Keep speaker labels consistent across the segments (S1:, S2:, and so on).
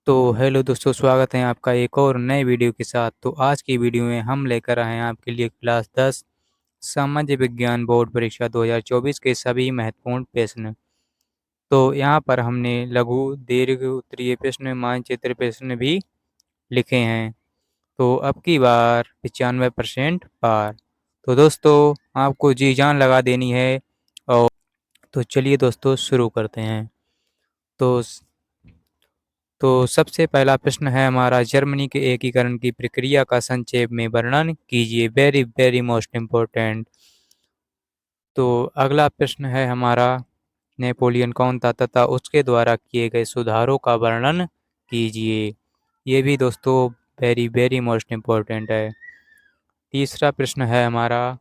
S1: तो हेलो दोस्तों, स्वागत है आपका एक और नए वीडियो के साथ। तो आज की वीडियो में हम लेकर आए हैं आपके लिए क्लास 10 सामान्य विज्ञान बोर्ड परीक्षा 2024 के सभी महत्वपूर्ण प्रश्न। तो यहाँ पर हमने लघु, दीर्घ, उत्तरीय प्रश्न, मानचित्र प्रश्न भी लिखे हैं। तो अब की बार 95% पार। तो दोस्तों, आपको जी जान लगा देनी है। और तो चलिए दोस्तों, शुरू करते हैं। तो सबसे पहला प्रश्न है हमारा, जर्मनी के एकीकरण की प्रक्रिया का संक्षेप में वर्णन कीजिए। Very very most important. तो अगला प्रश्न है हमारा, नेपोलियन कौन था तथा उसके द्वारा किए गए सुधारों का वर्णन कीजिए। ये भी दोस्तों वेरी वेरी मोस्ट इम्पोर्टेंट है। तीसरा प्रश्न है हमारा,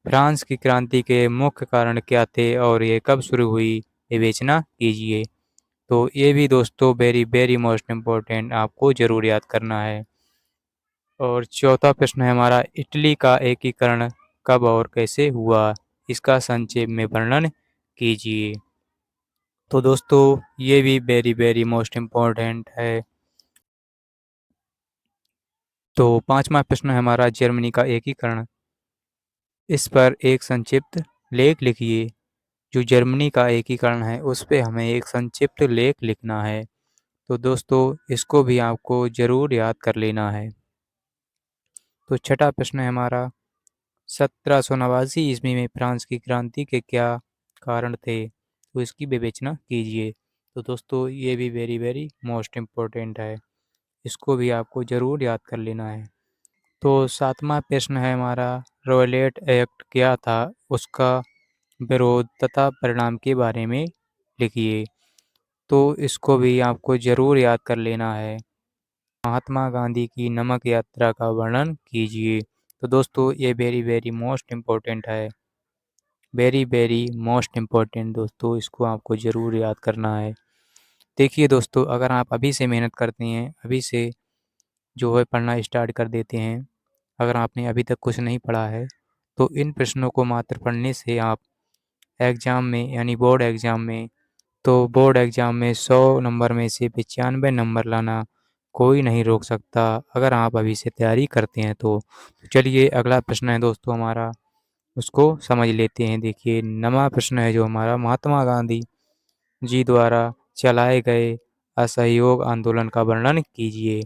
S1: फ्रांस की क्रांति के मुख्य कारण क्या थे और ये कब शुरू हुई, विवेचना कीजिए। तो ये भी दोस्तों वेरी वेरी मोस्ट इम्पोर्टेंट, आपको ज़रूर याद करना है। और चौथा प्रश्न है हमारा, इटली का एकीकरण कब और कैसे हुआ, इसका संक्षेप में वर्णन कीजिए। तो दोस्तों ये भी वेरी वेरी मोस्ट इम्पोर्टेंट है। तो पांचवा प्रश्न है हमारा, जर्मनी का एकीकरण, इस पर एक संक्षिप्त लेख लिखिए। जो जर्मनी का एकीकरण है उस पे हमें एक संक्षिप्त लेख लिखना है। तो दोस्तों इसको भी आपको ज़रूर याद कर लेना है। तो छठा प्रश्न है हमारा, 1789 ईस्वी में फ्रांस की क्रांति के क्या कारण थे, तो इसकी विवेचना कीजिए। तो दोस्तों ये भी वेरी वेरी मोस्ट इम्पोर्टेंट है, इसको भी आपको ज़रूर याद कर लेना है। तो सातवां प्रश्न है हमारा, रॉयलेट एक्ट क्या था, उसका विरोध तथा परिणाम के बारे में लिखिए। तो इसको भी आपको ज़रूर याद कर लेना है। महात्मा गांधी की नमक यात्रा का वर्णन कीजिए। तो दोस्तों ये वेरी वेरी मोस्ट इम्पोर्टेंट है, वेरी वेरी मोस्ट इम्पोर्टेंट दोस्तों, इसको आपको ज़रूर याद करना है। देखिए दोस्तों, अगर आप अभी से मेहनत करते हैं, अभी से जो है पढ़ना स्टार्ट कर देते हैं, अगर आपने अभी तक कुछ नहीं पढ़ा है, तो इन प्रश्नों को मात्र पढ़ने से आप एग्ज़ाम में यानी बोर्ड एग्ज़ाम में, तो बोर्ड एग्ज़ाम में 100 नंबर में से 95 नंबर लाना कोई नहीं रोक सकता, अगर आप अभी से तैयारी करते हैं तो। चलिए अगला प्रश्न है दोस्तों हमारा, उसको समझ लेते हैं। देखिए नवा प्रश्न है जो हमारा, महात्मा गांधी जी द्वारा चलाए गए असहयोग आंदोलन का वर्णन कीजिए।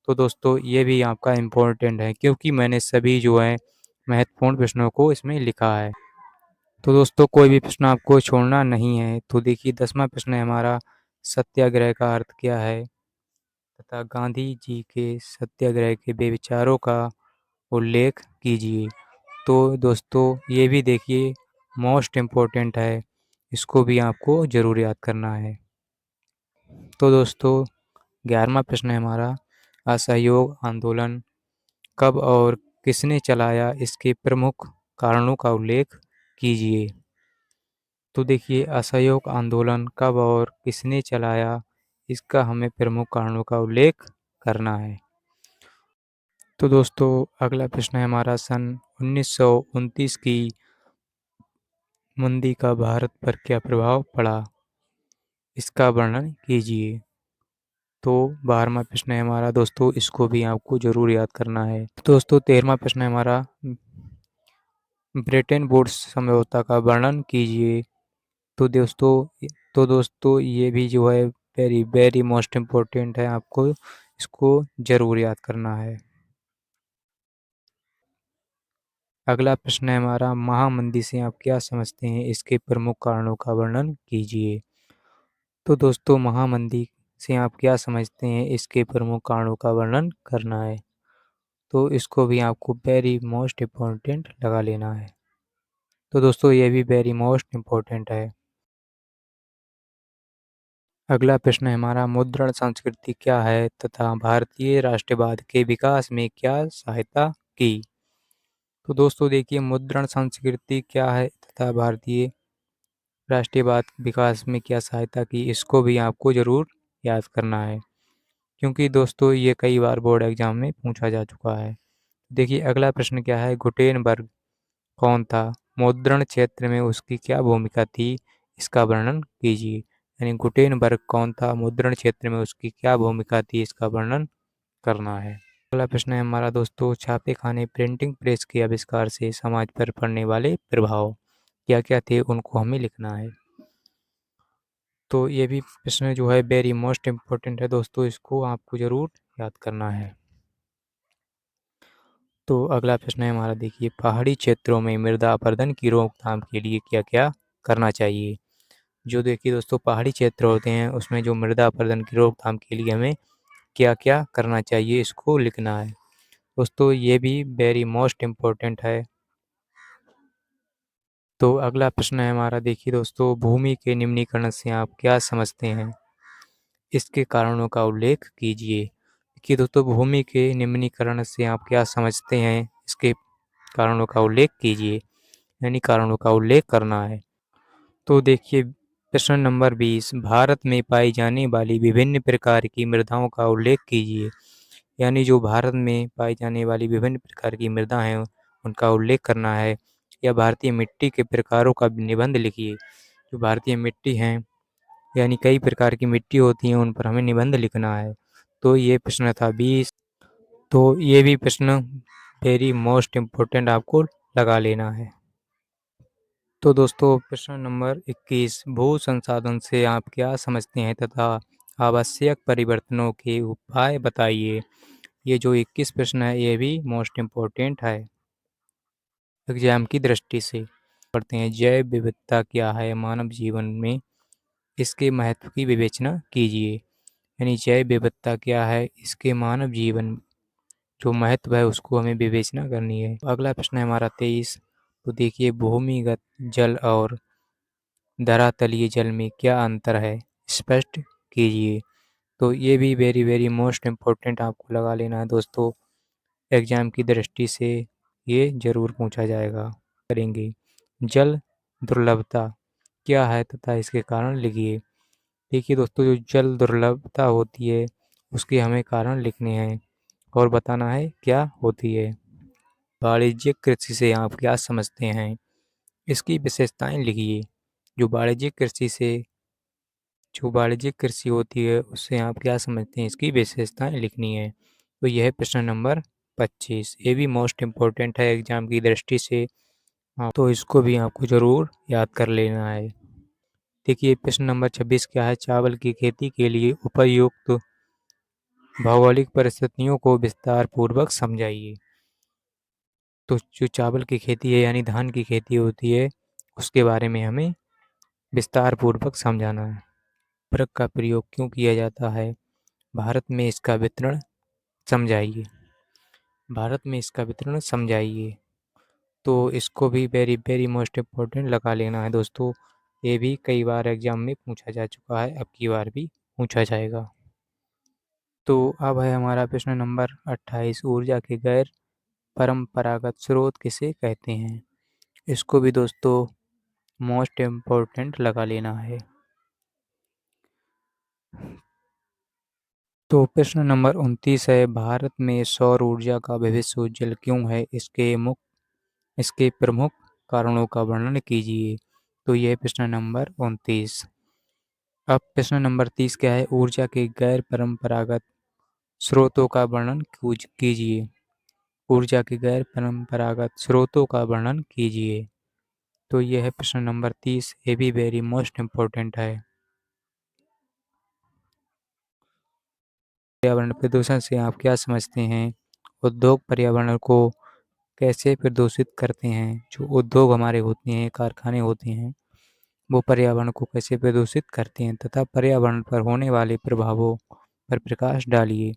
S1: तो दोस्तों ये भी आपका इम्पोर्टेंट है, क्योंकि मैंने सभी जो है महत्वपूर्ण प्रश्नों को इसमें लिखा है। तो दोस्तों कोई भी प्रश्न आपको छोड़ना नहीं है। तो देखिए 10वां प्रश्न है हमारा, सत्याग्रह का अर्थ क्या है तथा गांधी जी के सत्याग्रह के वे विचारों का उल्लेख कीजिए। तो दोस्तों ये भी देखिए मोस्ट इम्पोर्टेंट है, इसको भी आपको ज़रूर याद करना है। तो दोस्तों 11वां प्रश्न है हमारा, असहयोग आंदोलन कब और किसने चलाया, इसके प्रमुख कारणों का उल्लेख कीजिए। तो देखिए असहयोग आंदोलन कब और किसने चलाया, इसका हमें प्रमुख कारणों का उल्लेख करना है। तो दोस्तों अगला प्रश्न है हमारा, सन 1929 की मंदी का भारत पर क्या प्रभाव पड़ा, इसका वर्णन कीजिए। तो 12वां प्रश्न है हमारा दोस्तों, इसको भी आपको ज़रूर याद करना है। दोस्तों 13वां प्रश्न है हमारा, ब्रेटन वुड्स समझौता का वर्णन कीजिए। तो दोस्तों ये भी जो है वेरी वेरी मोस्ट इम्पोर्टेंट है, आपको इसको ज़रूर याद करना है। अगला प्रश्न है हमारा, महामंदी से आप क्या समझते हैं, इसके प्रमुख कारणों का वर्णन कीजिए। तो दोस्तों महामंदी से आप क्या समझते हैं, इसके प्रमुख कारणों का वर्णन करना है। तो इसको भी आपको वेरी मोस्ट इम्पोर्टेंट लगा लेना है। तो दोस्तों ये भी वेरी मोस्ट इम्पोर्टेंट है। अगला प्रश्न है हमारा, मुद्रण संस्कृति क्या है तथा भारतीय राष्ट्रवाद के विकास में क्या सहायता की। तो दोस्तों देखिए मुद्रण संस्कृति क्या है तथा भारतीय राष्ट्रवाद विकास में क्या सहायता की, इसको भी आपको ज़रूर याद करना है, क्योंकि दोस्तों ये कई बार बोर्ड एग्जाम में पूछा जा चुका है। देखिए अगला प्रश्न क्या है, गुटेनबर्ग कौन था, मुद्रण क्षेत्र में उसकी क्या भूमिका थी, इसका वर्णन कीजिए। यानी गुटेनबर्ग कौन था, मुद्रण क्षेत्र में उसकी क्या भूमिका थी, इसका वर्णन करना है। अगला प्रश्न है हमारा दोस्तों, छापे खाने प्रिंटिंग प्रेस के आविष्कार से समाज पर पड़ने वाले प्रभाव क्या क्या थे, उनको हमें लिखना है। तो ये भी प्रश्न जो है वेरी मोस्ट इम्पोर्टेंट है दोस्तों, इसको आपको ज़रूर याद करना है। तो अगला प्रश्न है हमारा, देखिए पहाड़ी क्षेत्रों में मृदा अपरदन की रोकथाम के लिए क्या क्या करना चाहिए। जो देखिए दोस्तों पहाड़ी क्षेत्र होते हैं उसमें जो मृदा अपरदन की रोकथाम के लिए हमें क्या क्या करना चाहिए, इसको लिखना है दोस्तों, ये भी वेरी मोस्ट इम्पोर्टेंट है। तो अगला प्रश्न है हमारा, देखिए दोस्तों भूमि के निम्नीकरण से आप क्या समझते हैं, इसके कारणों का उल्लेख कीजिए। देखिए दोस्तों भूमि के निम्नीकरण से आप क्या समझते हैं, इसके कारणों का उल्लेख कीजिए, यानी कारणों का उल्लेख करना है। तो देखिए प्रश्न नंबर 20, भारत में पाई जाने वाली विभिन्न प्रकार की मृदाओं का उल्लेख कीजिए। यानी जो भारत में पाई जाने वाली विभिन्न प्रकार की मृदा हैं उनका उल्लेख करना है, या भारतीय मिट्टी के प्रकारों का निबंध लिखिए। जो भारतीय मिट्टी हैं यानी कई प्रकार की मिट्टी होती हैं, उन पर हमें निबंध लिखना है। तो ये प्रश्न था 20। तो ये भी प्रश्न वेरी मोस्ट इम्पोर्टेंट आपको लगा लेना है। तो दोस्तों प्रश्न नंबर 21, भू संसाधन से आप क्या समझते हैं तथा आवश्यक परिवर्तनों के उपाय बताइए। ये जो 21 प्रश्न है ये भी मोस्ट इम्पोर्टेंट है एग्जाम की दृष्टि से। पढ़ते हैं, जैव विविधता क्या है मानव जीवन में, इसके महत्व की विवेचना कीजिए। यानी जैव विविधता क्या है, इसके मानव जीवन जो महत्व है उसको हमें विवेचना करनी है। अगला प्रश्न है हमारा 23, तो देखिए भूमिगत जल और धरातलीय जल में क्या अंतर है, स्पष्ट कीजिए। तो ये भी वेरी वेरी मोस्ट इम्पोर्टेंट आपको लगा लेना है दोस्तों, एग्जाम की दृष्टि से ये जरूर पूछा जाएगा। करेंगे, जल दुर्लभता क्या है तथा इसके कारण लिखिए। देखिए दोस्तों जो जल दुर्लभता होती है उसके हमें कारण लिखने हैं और बताना है क्या होती है। वाणिज्यिक कृषि से आप क्या समझते हैं, इसकी विशेषताएं लिखिए। जो वाणिज्यिक कृषि से जो वाणिज्यिक कृषि होती है उससे आप क्या समझते हैं, इसकी विशेषताएं लिखनी है। तो यह है प्रश्न नंबर 25, ये भी मोस्ट इम्पोर्टेंट है एग्जाम की दृष्टि से। हाँ, तो इसको भी आपको ज़रूर याद कर लेना है। देखिए प्रश्न नंबर 26 क्या है, चावल की खेती के लिए उपयुक्त भौगोलिक परिस्थितियों को विस्तार पूर्वक समझाइए। तो जो चावल की खेती है यानी धान की खेती होती है उसके बारे में हमें विस्तार पूर्वक समझाना है। उर्वरक का प्रयोग क्यों किया जाता है, भारत में इसका वितरण समझाइए। भारत में इसका वितरण समझाइए। तो इसको भी वेरी वेरी मोस्ट इम्पोर्टेंट लगा लेना है दोस्तों, ये भी कई बार एग्जाम में पूछा जा चुका है, अब की बार भी पूछा जाएगा। तो अब है हमारा प्रश्न नंबर 28, ऊर्जा के गैर परंपरागत स्रोत किसे कहते हैं। इसको भी दोस्तों मोस्ट इम्पोर्टेंट लगा लेना है। तो प्रश्न नंबर 29 है, भारत में सौर ऊर्जा का भविष्य उज्जवल क्यों है, इसके प्रमुख कारणों का वर्णन कीजिए। तो यह प्रश्न नंबर 29। अब प्रश्न नंबर 30 क्या है, ऊर्जा के गैर परंपरागत स्रोतों का वर्णन कीजिए। ऊर्जा के गैर परंपरागत स्रोतों का वर्णन कीजिए। तो यह है प्रश्न नंबर 30, ये भी वेरी मोस्ट इम्पोर्टेंट है। पर्यावरण प्रदूषण से आप क्या समझते हैं, उद्योग पर्यावरण को कैसे प्रदूषित करते हैं। जो उद्योग हमारे होते हैं, कारखाने होते हैं, वो पर्यावरण को कैसे प्रदूषित करते हैं तथा पर्यावरण पर होने वाले प्रभावों पर प्रकाश डालिए।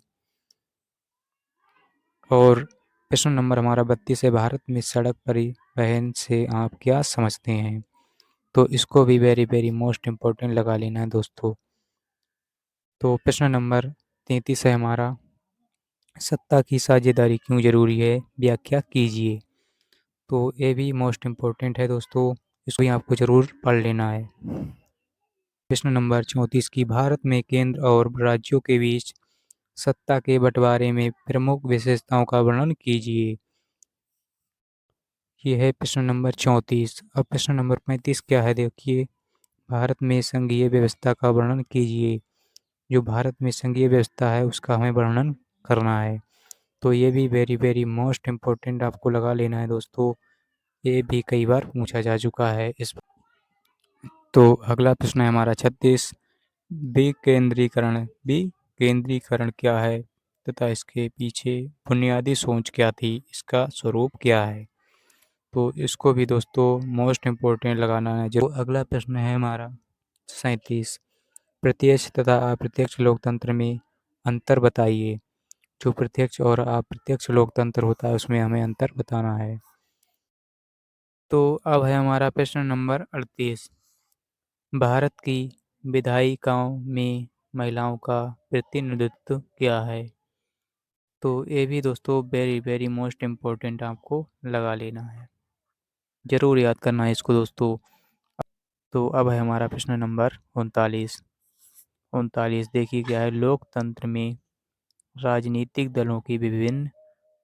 S1: और प्रश्न नंबर हमारा 32 है, भारत में सड़क परिवहन से आप क्या समझते हैं। तो इसको भी वेरी वेरी मोस्ट इम्पोर्टेंट लगा लेना है दोस्तों। तो प्रश्न नंबर 33 है हमारा, सत्ता की साझेदारी क्यों जरूरी है, व्याख्या कीजिए। तो ये भी मोस्ट इम्पोर्टेंट है दोस्तों, इसको भी आपको ज़रूर पढ़ लेना है। प्रश्न नंबर 34 की, भारत में केंद्र और राज्यों के बीच सत्ता के बंटवारे में प्रमुख विशेषताओं का वर्णन कीजिए। ये है प्रश्न नंबर 34। अब प्रश्न नंबर 35 क्या है, देखिए भारत में संघीय व्यवस्था का वर्णन कीजिए। जो भारत में संघीय व्यवस्था है उसका हमें वर्णन करना है। तो ये भी वेरी वेरी मोस्ट इम्पोर्टेंट आपको लगा लेना है दोस्तों। ये भी कई बार पूछा जा चुका है इस। तो अगला प्रश्न है हमारा 36। विकेंद्रीकरण विकेंद्रीकरण क्या है तथा इसके पीछे बुनियादी सोच क्या थी, इसका स्वरूप क्या है। तो इसको भी दोस्तों मोस्ट इम्पोर्टेंट लगाना है। जो अगला प्रश्न है हमारा 37। प्रत्यक्ष तथा अप्रत्यक्ष लोकतंत्र में अंतर बताइए। जो प्रत्यक्ष और अप्रत्यक्ष लोकतंत्र होता है उसमें हमें अंतर बताना है। तो अब है हमारा प्रश्न नंबर 38। भारत की विधायिकाओं में महिलाओं का प्रतिनिधित्व क्या है। तो ये भी दोस्तों वेरी वेरी मोस्ट इम्पोर्टेंट आपको लगा लेना है, ज़रूर याद करना है इसको दोस्तों। तो अब है हमारा प्रश्न नंबर 39। 39 देखिए क्या है, लोकतंत्र में राजनीतिक दलों की विभिन्न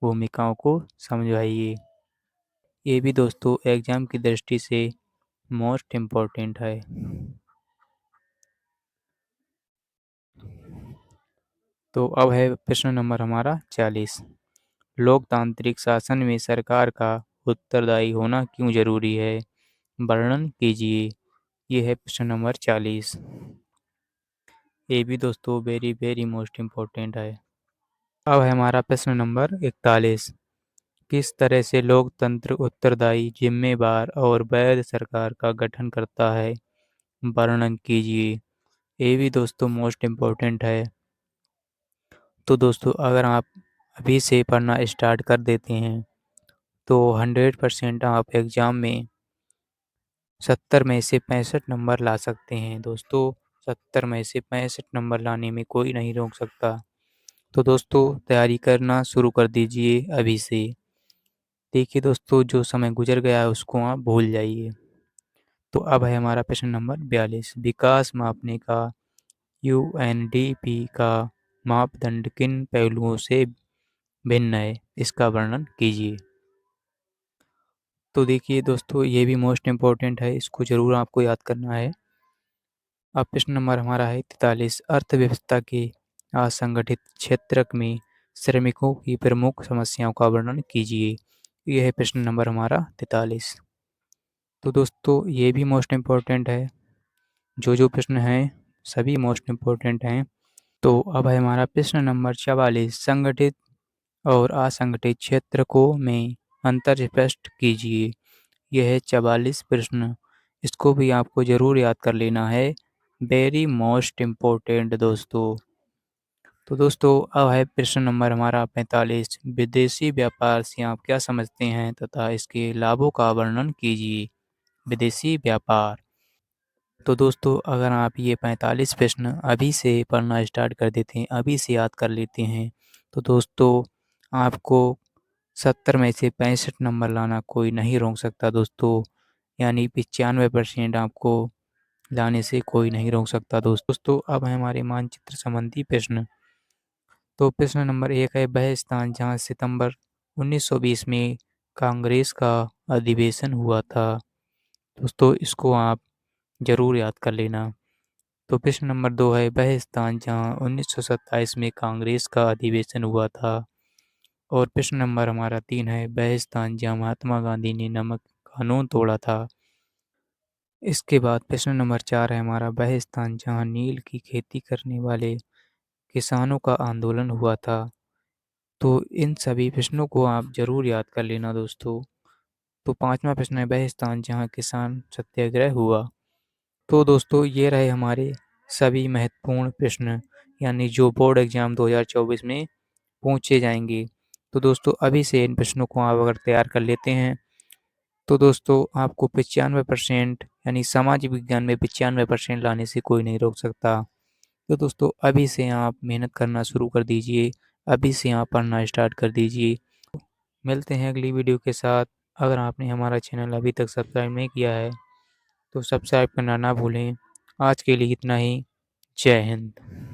S1: भूमिकाओं को समझाइए। ये भी दोस्तों एग्जाम की दृष्टि से मोस्ट इम्पोर्टेंट है। तो अब है प्रश्न नंबर हमारा 40। लोकतांत्रिक शासन में सरकार का उत्तरदायी होना क्यों जरूरी है, वर्णन कीजिए। ये है प्रश्न नंबर 40। ये भी दोस्तों वेरी वेरी मोस्ट इम्पोर्टेंट है। अब है हमारा प्रश्न नंबर 41। किस तरह से लोकतंत्र उत्तरदायी, जिम्मेवार और वैध सरकार का गठन करता है, वर्णन कीजिए। ये भी दोस्तों मोस्ट इम्पोर्टेंट है। तो दोस्तों अगर आप अभी से पढ़ना स्टार्ट कर देते हैं तो 100% आप एग्ज़ाम में 70 में से 65 नंबर ला सकते हैं दोस्तों। 70 में से 65 नंबर लाने में कोई नहीं रोक सकता। तो दोस्तों तैयारी करना शुरू कर दीजिए अभी से। देखिए दोस्तों जो समय गुजर गया है उसको आप भूल जाइए। तो अब है हमारा प्रश्न नंबर 42। विकास मापने का यूएनडीपी का मापदंड किन पहलुओं से भिन्न है, इसका वर्णन कीजिए। तो देखिए दोस्तों ये भी मोस्ट इम्पोर्टेंट है, इसको ज़रूर आपको याद करना है। अब प्रश्न नंबर हमारा है 43। अर्थव्यवस्था के असंगठित क्षेत्र में श्रमिकों की प्रमुख समस्याओं का वर्णन कीजिए। यह है प्रश्न नंबर हमारा 43। तो दोस्तों ये भी मोस्ट इम्पोर्टेंट है। जो प्रश्न हैं सभी मोस्ट इम्पोर्टेंट हैं। तो अब है हमारा प्रश्न नंबर 44। संगठित और असंगठित क्षेत्र को में अंतर स्पष्ट कीजिए। यह है 44 प्रश्न। इसको भी आपको ज़रूर याद कर लेना है, वेरी मोस्ट इम्पोर्टेंट दोस्तों। तो दोस्तों अब है प्रश्न नंबर हमारा 45। विदेशी व्यापार से आप क्या समझते हैं तथा इसके लाभों का वर्णन कीजिए। विदेशी व्यापार। तो दोस्तों अगर आप ये 45 प्रश्न अभी से पढ़ना स्टार्ट कर देते हैं, अभी से याद कर लेते हैं, तो दोस्तों आपको 70 में से 65 नंबर लाना कोई नहीं रोक सकता दोस्तों। यानी 95% आपको लाने से कोई नहीं रोक सकता दोस्तों। अब है हमारे मानचित्र संबंधी प्रश्न। तो प्रश्न नंबर 1 है, वह स्थान जहाँ सितंबर 1920 में कांग्रेस का अधिवेशन हुआ था। दोस्तों इसको आप ज़रूर याद कर लेना। तो प्रश्न नंबर 2 है, वह स्थान जहाँ 1927 में कांग्रेस का अधिवेशन हुआ था। और प्रश्न नंबर हमारा 3 है, वह स्थान जहाँ महात्मा गांधी ने नमक कानून तोड़ा था। इसके बाद प्रश्न नंबर 4 है हमारा, वह स्थान जहाँ नील की खेती करने वाले किसानों का आंदोलन हुआ था। तो इन सभी प्रश्नों को आप ज़रूर याद कर लेना दोस्तों। तो 5वां प्रश्न है, वह स्थान जहाँ किसान सत्याग्रह हुआ। तो दोस्तों ये रहे हमारे सभी महत्वपूर्ण प्रश्न, यानी जो बोर्ड एग्ज़ाम 2024 में पूछे जाएंगे। तो दोस्तों अभी से इन प्रश्नों को आप अगर तैयार कर लेते हैं तो दोस्तों आपको 95% यानी सामाजिक विज्ञान में 95% लाने से कोई नहीं रोक सकता। तो दोस्तों अभी से आप मेहनत करना शुरू कर दीजिए, अभी से आप पढ़ना स्टार्ट कर दीजिए। मिलते हैं अगली वीडियो के साथ। अगर आपने हमारा चैनल अभी तक सब्सक्राइब नहीं किया है तो सब्सक्राइब करना ना भूलें। आज के लिए इतना ही। जय हिंद।